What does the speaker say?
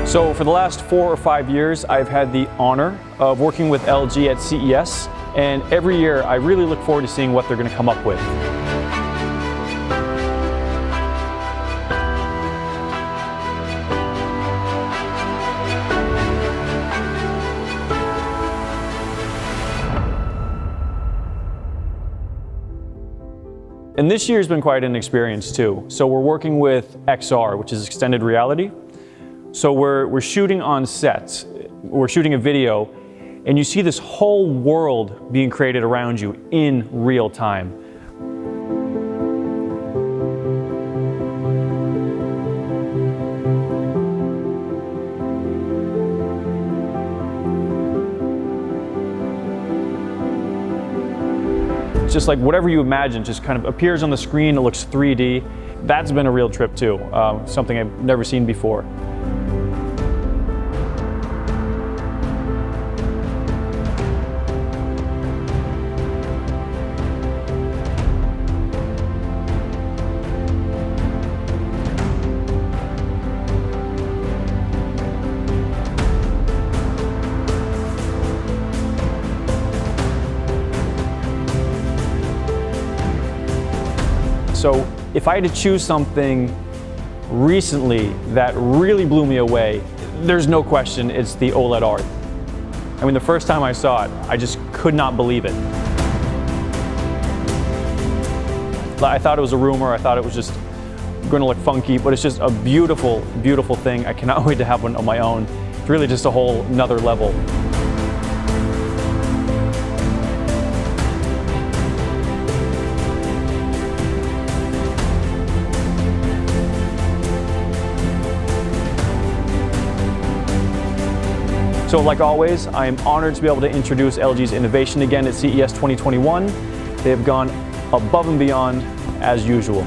So for the last 4 or 5 years, I've had the honor of working with LG at CES, and every year I really look forward to seeing what they're going to come up with. And this year's been quite an experience too. So we're working with XR, which is extended reality. So we're shooting on sets, we're shooting a video, and you see this whole world being created around you in real time. It's just like whatever you imagine just kind of appears on the screen, it looks 3D. That's been a real trip too, something I've never seen before. So if I had to choose something recently that really blew me away, there's no question it's the OLED art. I mean, the first time I saw it, I just could not believe it. I thought it was a rumor, I thought it was just going to look funky, but it's just a beautiful, beautiful thing. I cannot wait to have one on my own. It's really just a whole nother level. So like always, I am honored to be able to introduce LG's innovation again at CES 2021. They have gone above and beyond as usual.